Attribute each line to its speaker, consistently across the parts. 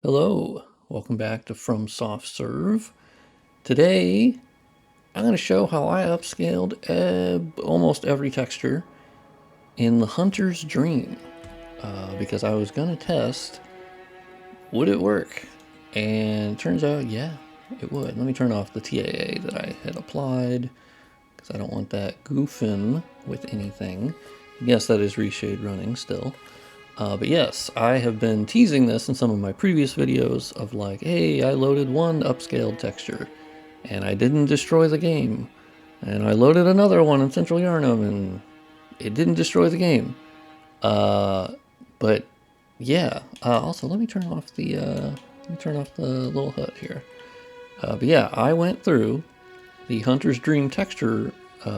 Speaker 1: Hello, welcome back to From Soft Serve. Today, I'm going to show how I upscaled almost every texture in the Hunter's Dream because I was going to test, would it work? And turns out, yeah, it would. Let me turn off the TAA that I had applied because I don't want that goofing with anything. Yes, that is reshade running still. But yes, I have been teasing this in some of my previous videos of like, hey, I loaded one upscaled texture and I didn't destroy the game. And I loaded another one in Central Yarnum and it didn't destroy the game. But yeah, also let me turn off the little HUD here. But yeah, I went through the Hunter's Dream texture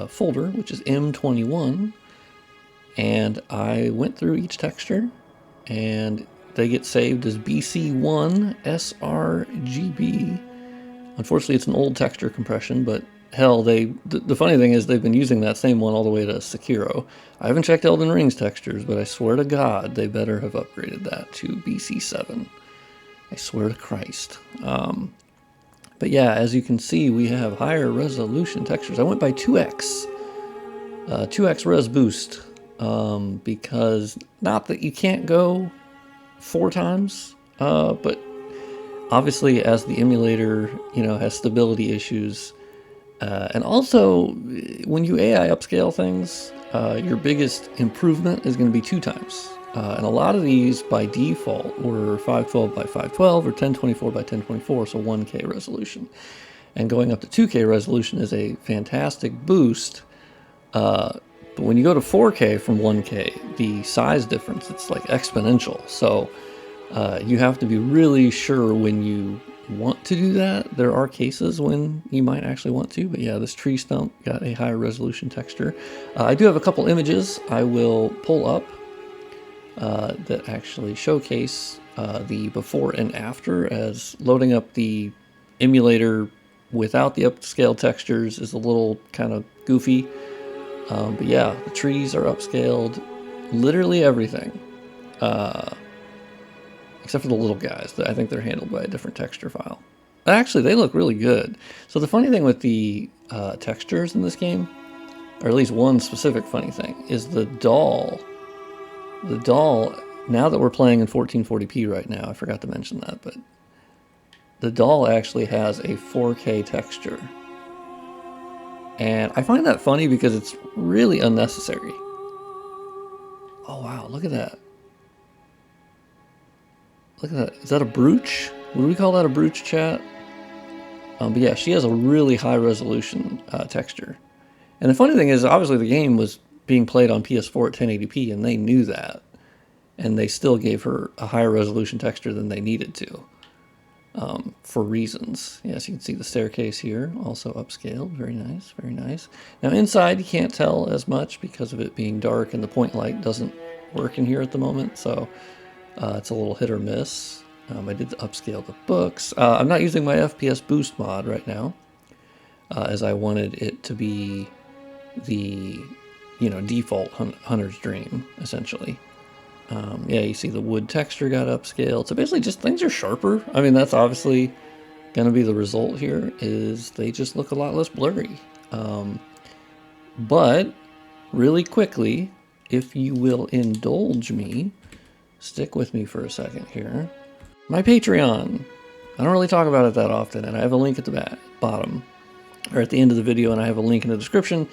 Speaker 1: folder, which is M21, and I went through each texture and they get saved as BC1 sRGB. Unfortunately, it's an old texture compression, but hell, the funny thing is they've been using that same one all the way to Sekiro. I haven't checked Elden Ring's textures, but I swear to God, they better have upgraded that to BC7. I swear to Christ. But yeah, as you can see, we have higher resolution textures. I went by 2x. 2x res boost. Because not that you can't go 4 times, but obviously as the emulator, has stability issues, and also when you AI upscale things, your biggest improvement is going to be 2 times. And a lot of these by default were 512 by 512 or 1024 by 1024, so 1K resolution. And going up to 2K resolution is a fantastic boost. But when you go to 4K from 1K, the size difference, it's like exponential. So you have to be really sure when you want to do that. There are cases when you might actually want to, but yeah, this tree stump got a higher resolution texture. I do have a couple images I will pull up that actually showcase the before and after, as loading up the emulator without the upscale textures is a little kind of goofy. But yeah, the trees are upscaled, literally everything, except for the little guys. I think they're handled by a different texture file. Actually, they look really good. So the funny thing with the textures in this game, or at least one specific funny thing, is the doll. The doll, now that we're playing in 1440p right now, I forgot to mention that, but the doll actually has a 4K texture. And I find that funny because it's really unnecessary. Oh wow, look at that. Look at that. Is that a brooch? Would we call that a brooch, chat? But yeah, she has a really high resolution texture. And the funny thing is, obviously the game was being played on PS4 at 1080p, and they knew that. And they still gave her a higher resolution texture than they needed to. For reasons. Yes, you can see the staircase here, also upscaled. Very nice, very nice. Now inside you can't tell as much because of it being dark and the point light doesn't work in here at the moment, so it's a little hit or miss. I did upscale the books. I'm not using my FPS boost mod right now, as I wanted it to be the default Hunter's Dream, essentially. Yeah, you see the wood texture got upscaled. So basically just things are sharper. I mean, that's obviously going to be the result here, is they just look a lot less blurry. But really quickly, if you will indulge me, stick with me for a second here. My Patreon. I don't really talk about it that often, and I have a link at the bottom, or at the end of the video, and I have a link in the description.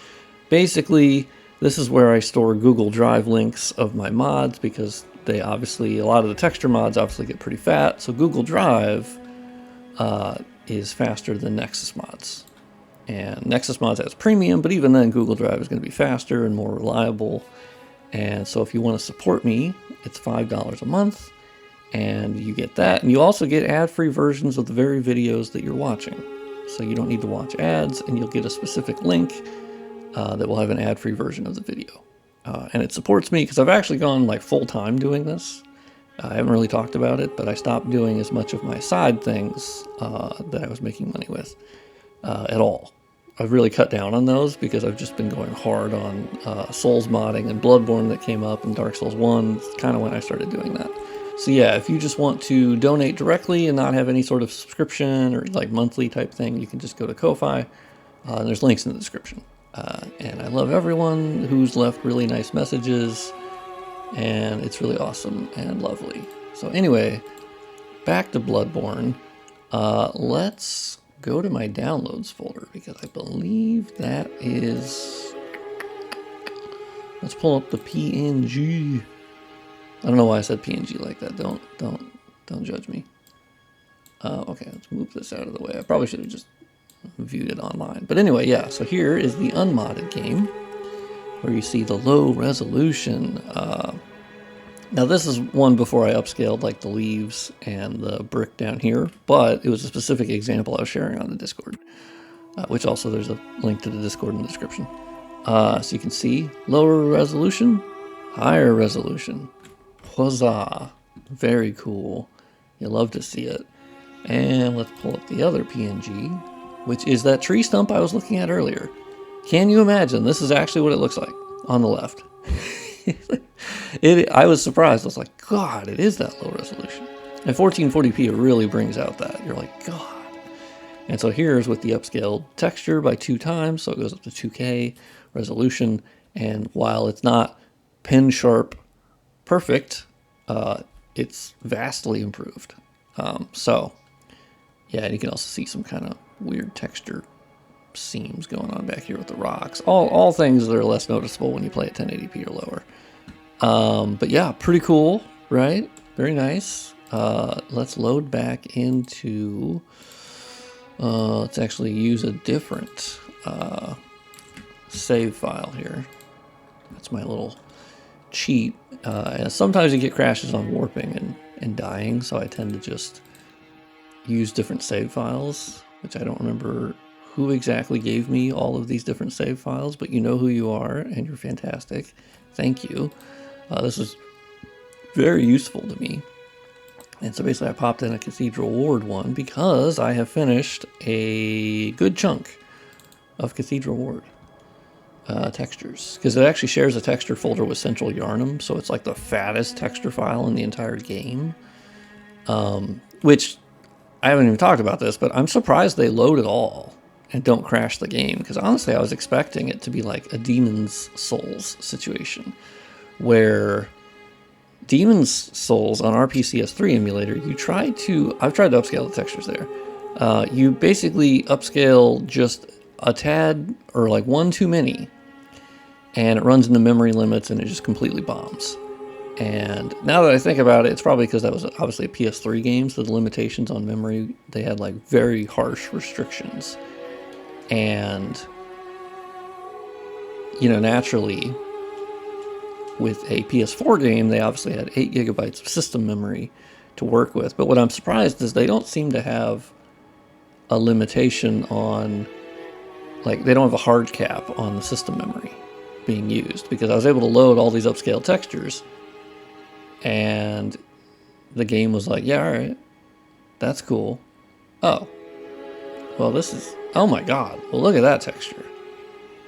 Speaker 1: Basically, this is where I store Google Drive links of my mods, because they obviously, a lot of the texture mods obviously get pretty fat. So Google Drive is faster than Nexus mods. And Nexus mods has premium, but even then Google Drive is going to be faster and more reliable. And so if you want to support me, it's $5 a month, and you get that. And you also get ad-free versions of the very videos that you're watching. So you don't need to watch ads, and you'll get a specific link that will have an ad-free version of the video. And it supports me because I've actually gone like full-time doing this. I haven't really talked about it, but I stopped doing as much of my side things that I was making money with at all. I've really cut down on those because I've just been going hard on Souls modding and Bloodborne that came up, and Dark Souls 1. It's kind of when I started doing that. So yeah, if you just want to donate directly and not have any sort of subscription or like monthly type thing, you can just go to Ko-Fi. And there's links in the description. And I love everyone who's left really nice messages, and it's really awesome and lovely. So anyway, back to Bloodborne. Let's go to my downloads folder because I believe that is... Let's pull up the PNG. I don't know why I said PNG like that. Don't judge me. Okay, let's move this out of the way. I probably should have just viewed it online. But anyway, yeah, so here is the unmodded game where you see the low resolution. Now this is one before I upscaled like the leaves and the brick down here, but it was a specific example I was sharing on the Discord, which also there's a link to the Discord in the description. So you can see lower resolution, higher resolution. Huzzah! Very cool. You love to see it. And let's pull up the other PNG, which is that tree stump I was looking at earlier. Can you imagine? This is actually what it looks like on the left. I was surprised. I was like, God, it is that low resolution. And 1440p, it really brings out that. You're like, God. And so here's with the upscaled texture by 2 times, so it goes up to 2K resolution. And while it's not pen sharp perfect, it's vastly improved. So yeah, and you can also see some kind of weird texture seams going on back here with the rocks. All things that are less noticeable when you play at 1080p or lower. But yeah, pretty cool, right? Very nice. Let's load back into... let's actually use a different save file here. That's my little cheat. And sometimes you get crashes on warping and dying, so I tend to just use different save files, which I don't remember who exactly gave me all of these different save files, but you know who you are, and you're fantastic. Thank you. This is very useful to me. And so basically I popped in a Cathedral Ward one because I have finished a good chunk of Cathedral Ward textures. Because it actually shares a texture folder with Central Yarnum, so it's like the fattest texture file in the entire game. Which, I haven't even talked about this, but I'm surprised they load at all and don't crash the game. Because honestly, I was expecting it to be like a Demon's Souls situation, where Demon's Souls on our PCS3 emulator, I've tried to upscale the textures there. You basically upscale just a tad or like one too many, and it runs into memory limits and it just completely bombs. And now that I think about it, it's probably because that was obviously a PS3 game, so the limitations on memory, they had like very harsh restrictions. And, you know, naturally, with a PS4 game, they obviously had 8 gigabytes of system memory to work with. But what I'm surprised is they don't seem to have a limitation on, like, they don't have a hard cap on the system memory being used, because I was able to load all these upscaled textures and the game was like, yeah, all right, that's cool. Oh, well, this is, oh my God, well, look at that texture.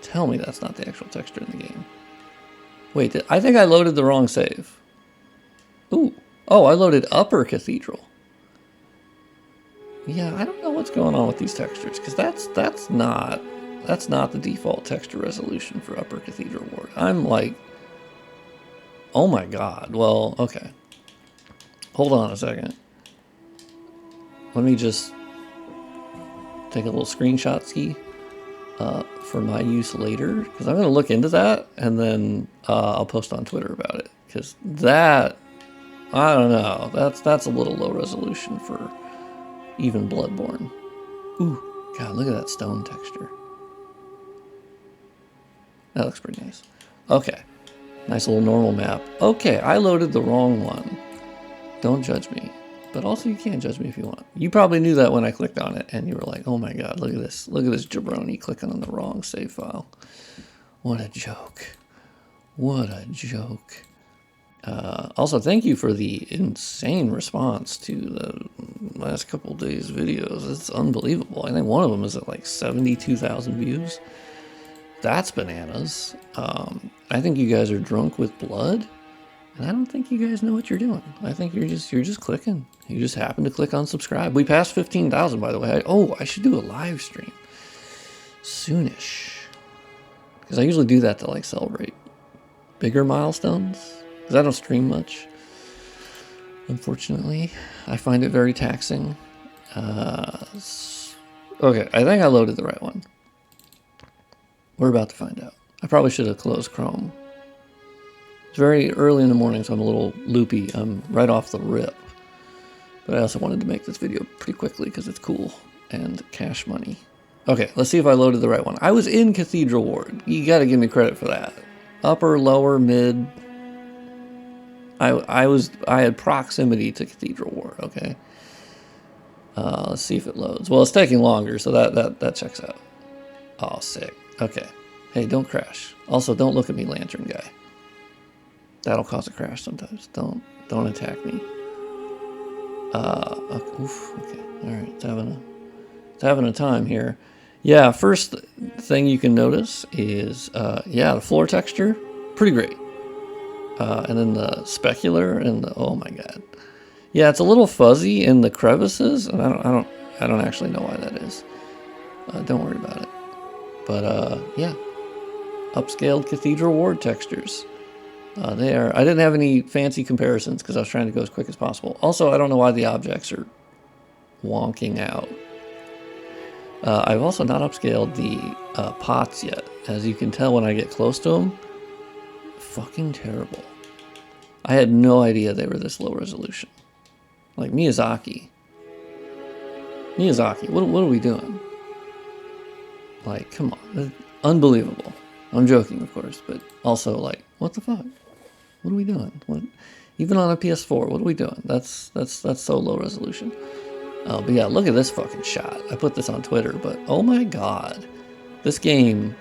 Speaker 1: Tell me that's not the actual texture in the game. Wait, I think I loaded the wrong save. Ooh, oh, I loaded Upper Cathedral. Yeah, I don't know what's going on with these textures, because that's not the default texture resolution for Upper Cathedral Ward. I'm like, oh my God. Well, okay. Hold on a second. Let me just take a little screenshot ski for my use later, because I'm going to look into that, and then I'll post on Twitter about it, because that, I don't know, that's a little low resolution for even Bloodborne. Ooh, God, look at that stone texture. That looks pretty nice. Okay, nice little normal map. Okay, I loaded the wrong one. Don't judge me. But also, you can judge me if you want. You probably knew that when I clicked on it, and you were like, oh my God, look at this. Look at this jabroni clicking on the wrong save file. What a joke. What a joke. Also, thank you for the insane response to the last couple days' videos. It's unbelievable. I think one of them is at like 72,000 views. That's bananas. I think you guys are drunk with blood, And I don't think you guys know what you're doing. I think you're just clicking. You just happen to click on subscribe. We passed 15,000, by the way. I should do a live stream soonish, because I usually do that to like celebrate bigger milestones, because I don't stream much, unfortunately. I find it very taxing. Okay, I think I loaded the right one. We're about to find out. I probably should have closed Chrome. It's very early in the morning, so I'm a little loopy. I'm right off the rip. But I also wanted to make this video pretty quickly because it's cool and cash money. Okay, let's see if I loaded the right one. I was in Cathedral Ward. You gotta give me credit for that. Upper, lower, mid. I had proximity to Cathedral Ward, okay? Let's see if it loads. Well, it's taking longer, so that checks out. Oh, sick. Okay. Hey, don't crash. Also, don't look at me, Lantern Guy. That'll cause a crash sometimes. Don't attack me. Okay. All right. It's having a time here. Yeah. First thing you can notice is, yeah, the floor texture, pretty great. And then the specular and the, oh my god. Yeah, it's a little fuzzy in the crevices, and I don't actually know why that is. Don't worry about it. But yeah, upscaled Cathedral Ward textures. I didn't have any fancy comparisons because I was trying to go as quick as possible. Also, I don't know why the objects are wonking out. I've also not upscaled the pots yet. As you can tell when I get close to them, fucking terrible. I had no idea they were this low resolution. Like Miyazaki, what are we doing? Like, come on, unbelievable. I'm joking, of course, but also like, what the fuck? What are we doing? What? Even on a PS4, what are we doing? That's so low resolution. But yeah, look at this fucking shot. I put this on Twitter, but oh my god, this game.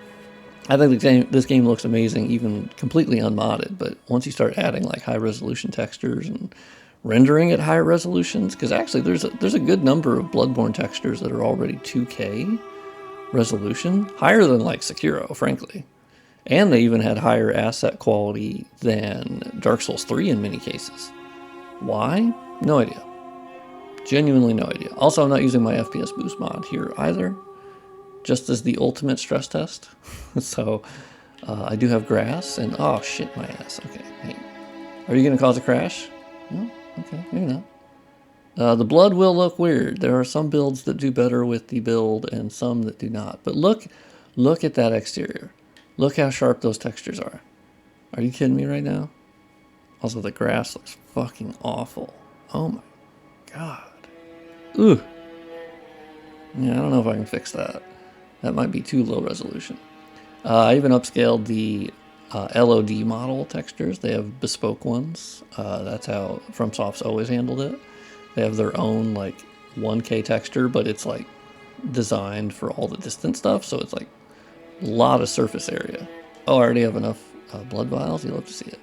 Speaker 1: I think this game looks amazing, even completely unmodded. But once you start adding like high resolution textures and rendering at higher resolutions, because actually there's a good number of Bloodborne textures that are already 2K resolution, higher than like Sekiro, frankly. And they even had higher asset quality than Dark Souls 3 in many cases. Why? No idea. Genuinely no idea. Also, I'm not using my FPS boost mod here either, just as the ultimate stress test. So I do have grass, and oh shit, my ass. Okay, hey, are you gonna cause a crash? No? Okay, maybe not. The blood will look weird. There are some builds that do better with the build and some that do not. But look at that exterior. Look how sharp those textures are. Are you kidding me right now? Also, the grass looks fucking awful. Oh my god. Ooh. Yeah, I don't know if I can fix that. That might be too low resolution. I even upscaled the LOD model textures. They have bespoke ones. That's how FromSoft's always handled it. They have their own like 1K texture, but it's like designed for all the distant stuff, so it's like a lot of surface area. Oh, I already have enough blood vials. You love to see it.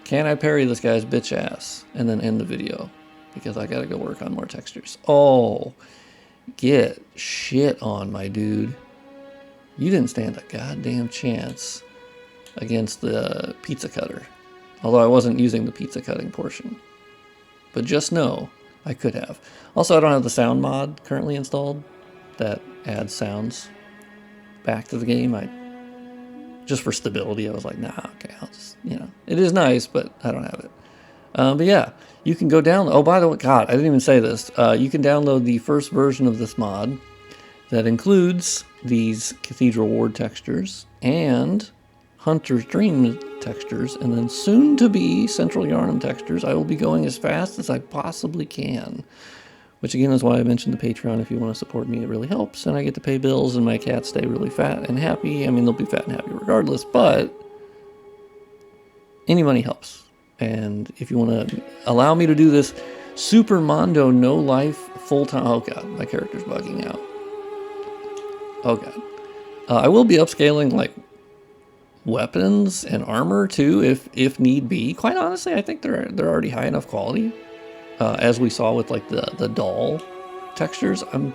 Speaker 1: Can I parry this guy's bitch ass and then end the video? Because I gotta go work on more textures. Oh, get shit on, my dude. You didn't stand a goddamn chance against the pizza cutter. Although I wasn't using the pizza cutting portion. But just know, I could have. Also, I don't have the sound mod currently installed that adds sounds back to the game. Just for stability, I was like, nah, okay, I'll just, it is nice, but I don't have it. But yeah, you can go down. Oh, by the way, God, I didn't even say this. You can download the first version of this mod that includes these Cathedral Ward textures and Hunter's Dream textures, and then soon to be Central Yarnum textures. I will be going as fast as I possibly can, which again is why I mentioned the Patreon. If you want to support me, it really helps, and I get to pay bills, and my cats stay really fat and happy. I mean, they'll be fat and happy regardless, but any money helps. And if you want to allow me to do this Super Mondo no life full-time, oh god, my character's bugging out. Oh god. I will be upscaling like weapons and armor too, if need be. Quite honestly, I think they're already high enough quality, as we saw with like the doll textures. I'm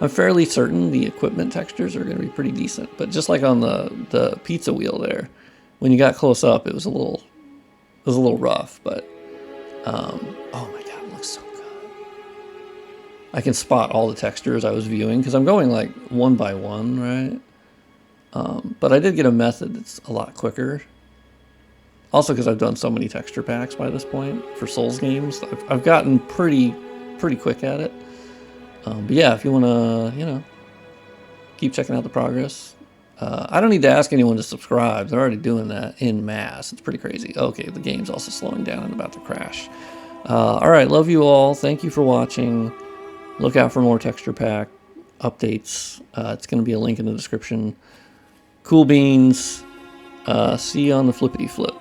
Speaker 1: fairly certain the equipment textures are going to be pretty decent. But just like on the pizza wheel there, when you got close up, it was a was a little rough, but oh my god, it looks so good. I can spot all the textures I was viewing because I'm going like one by one, right? But I did get a method that's a lot quicker. Also because I've done so many texture packs by this point for Souls games, I've gotten pretty quick at it. But yeah, if you want to, you know, keep checking out the progress. I don't need to ask anyone to subscribe. They're already doing that in mass. It's pretty crazy. Okay, the game's also slowing down and about to crash. All right, love you all. Thank you for watching. Look out for more texture pack updates. It's going to be a link in the description. Cool beans. See you on the flippity flip.